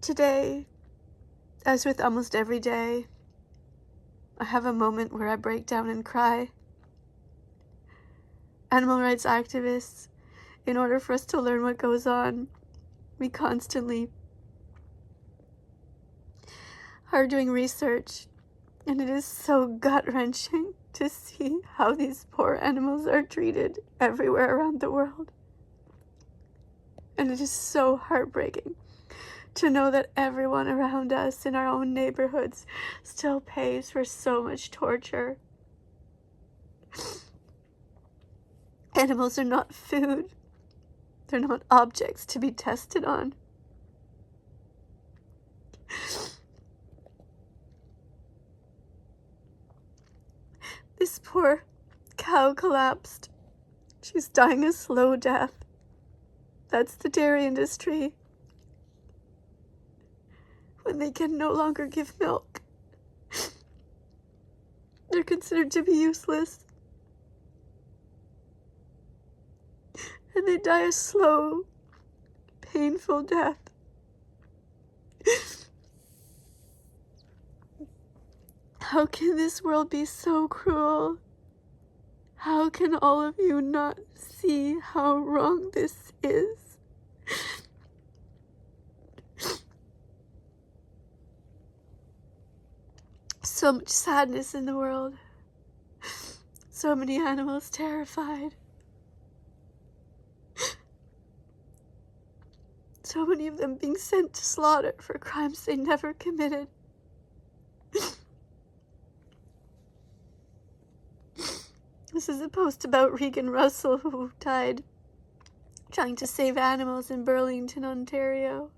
Today, as with almost every day, I have a moment where I break down and cry. Animal rights activists, in order for us to learn what goes on, we constantly are doing research, and it is so gut-wrenching to see how these poor animals are treated everywhere around the world. And it is so heartbreaking to know that everyone around us in our own neighborhoods still pays for so much torture. Animals are not food. They're not objects to be tested on. This poor cow collapsed. She's dying a slow death. That's the dairy industry. When they can no longer give milk, they're considered to be useless. And they die a slow, painful death. How can this world be so cruel? How can all of you not see how wrong this is? So much sadness in the world. So many animals terrified. So many of them being sent to slaughter for crimes they never committed. This is a post about Regan Russell, who died trying to save animals in Burlington, Ontario.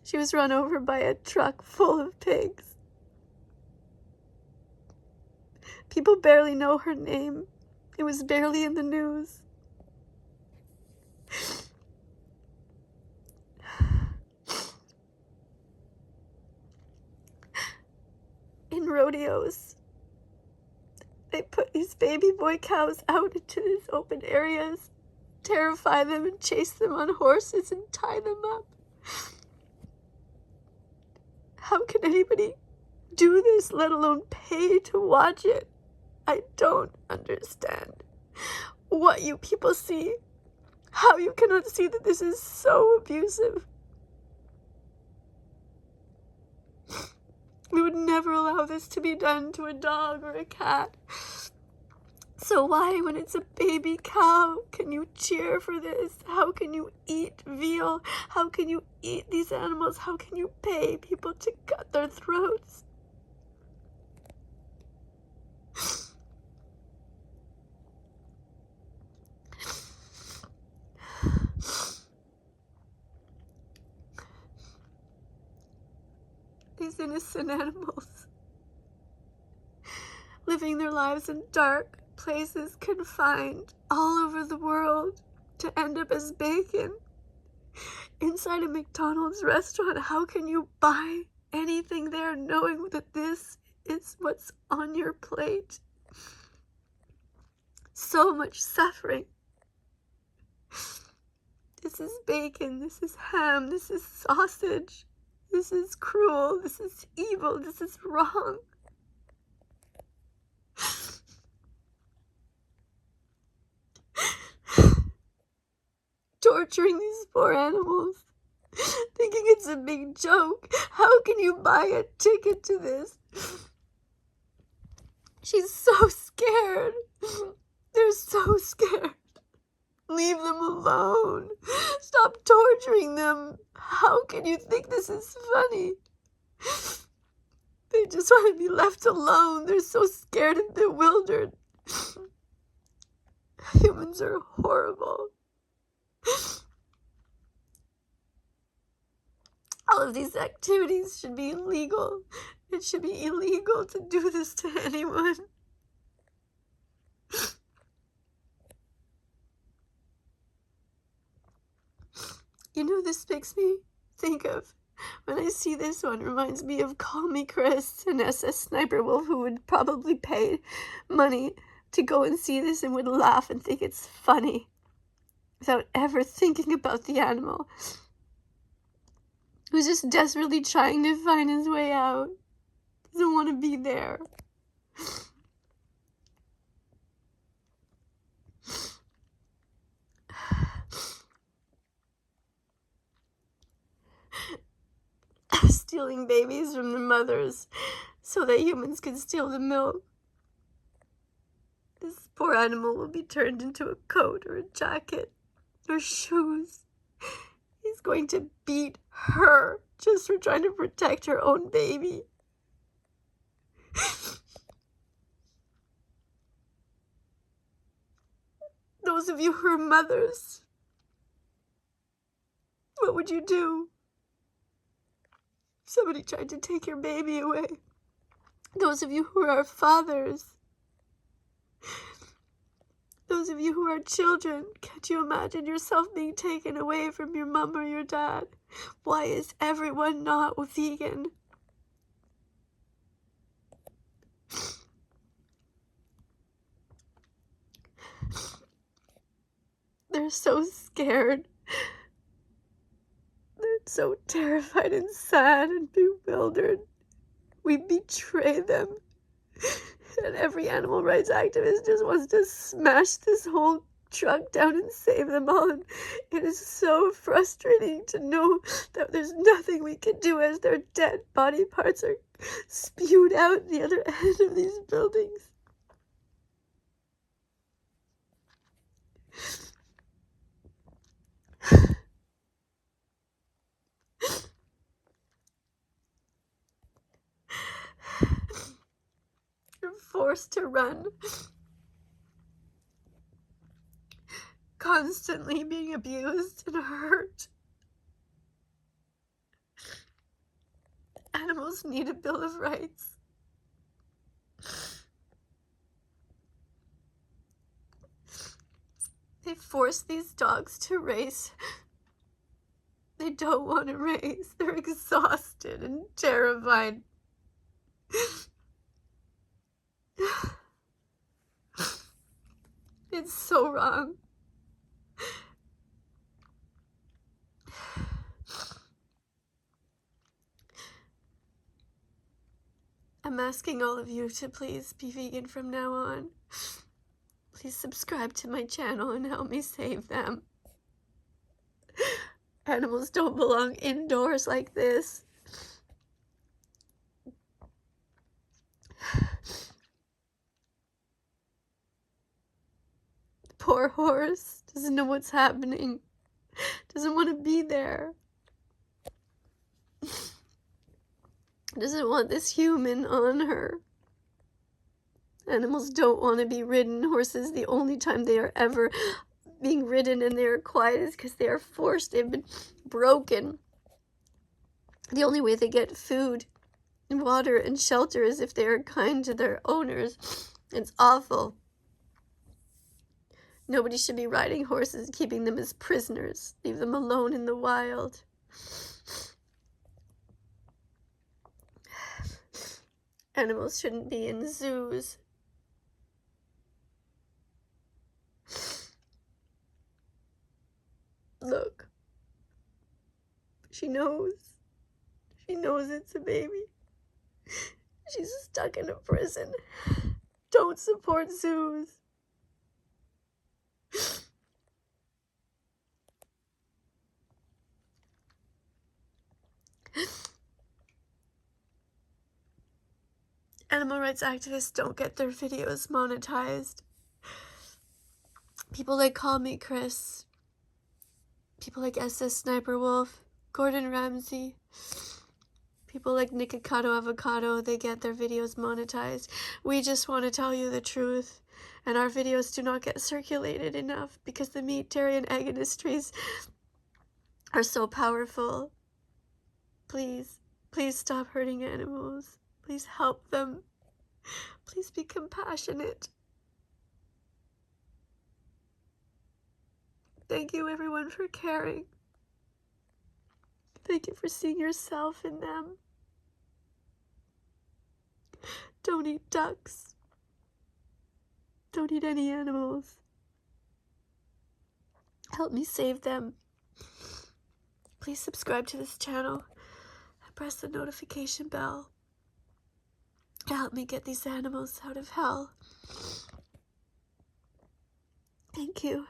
She was run over by a truck full of pigs. People barely know her name. It was barely in the news. In rodeos, they put these baby boy cows out into these open areas, terrify them and chase them on horses and tie them up. How can anybody do this, let alone pay to watch it? I don't understand what you people see, how you cannot see that this is so abusive. We would never allow this to be done to a dog or a cat. So why, when it's a baby cow, can you cheer for this? How can you eat veal? How can you eat these animals? How can you pay people to cut their throats? These innocent animals, living their lives in dark places, confined all over the world, to end up as bacon inside a McDonald's restaurant. How can you buy anything there knowing that this is what's on your plate? So much suffering. This is bacon, this is ham, this is sausage. This is cruel, this is evil, this is wrong. Torturing these poor animals, thinking it's a big joke. How can you buy a ticket to this? She's so scared. They're so scared. Leave them alone. Stop torturing them. How can you think this is funny? They just want to be left alone. They're so scared and bewildered. Humans are horrible. All of these activities should be illegal. It should be illegal to do this to anyone. You know, this makes me think of, when I see this one, reminds me of Call Me Chris and SS Sniper Wolf, who would probably pay money to go and see this and would laugh and think it's funny without ever thinking about the animal. who's just desperately trying to find his way out. Doesn't want to be there. Stealing babies from the mothers so that humans can steal the milk. This poor animal will be turned into a coat or a jacket or shoes. He's going to beat her just for trying to protect her own baby. Those of you who are mothers, what would you do if somebody tried to take your baby away? Those of you who are fathers, those of you who are children, can't you imagine yourself being taken away from your mom or your dad? Why is everyone not vegan? They're so scared. They're so terrified and sad and bewildered. We betray them. And every animal rights activist just wants to smash this whole truck down and save them all. And it is so frustrating to know that there's nothing we can do as their dead body parts are spewed out the other end of these buildings. They're forced to run, constantly being abused and hurt. Animals need a Bill of Rights. They force these dogs to race. They don't want to race. They're exhausted and terrified. It's so wrong. I'm asking all of you to please be vegan from now on. Please subscribe to my channel and help me save them. Animals don't belong indoors like this. Poor horse doesn't know what's happening, doesn't want to be there, doesn't want this human on her. Animals don't want to be ridden. Horses, the only time they are ever being ridden and they are quiet is because they are forced. They've been broken. The only way they get food and water and shelter is if they are kind to their owners. It's awful. Nobody should be riding horses, keeping them as prisoners. Leave them alone in the wild. Animals shouldn't be in zoos. Look. She knows. She knows it's a baby. She's stuck in a prison. Don't support zoos. Animal rights activists don't get their videos monetized. People like Call Me Chris, people like SS Sniper Wolf, Gordon Ramsay, people like Nikocado Avocado, they get their videos monetized. We just want to tell you the truth, and our videos do not get circulated enough because the meat, dairy, and egg industries are so powerful. Please, please stop hurting animals. Please help them. Please be compassionate. Thank you, everyone, for caring. Thank you for seeing yourself in them. Don't eat ducks. Don't eat any animals. Help me save them. Please subscribe to this channel. press the notification bell to help me get these animals out of hell. Thank you.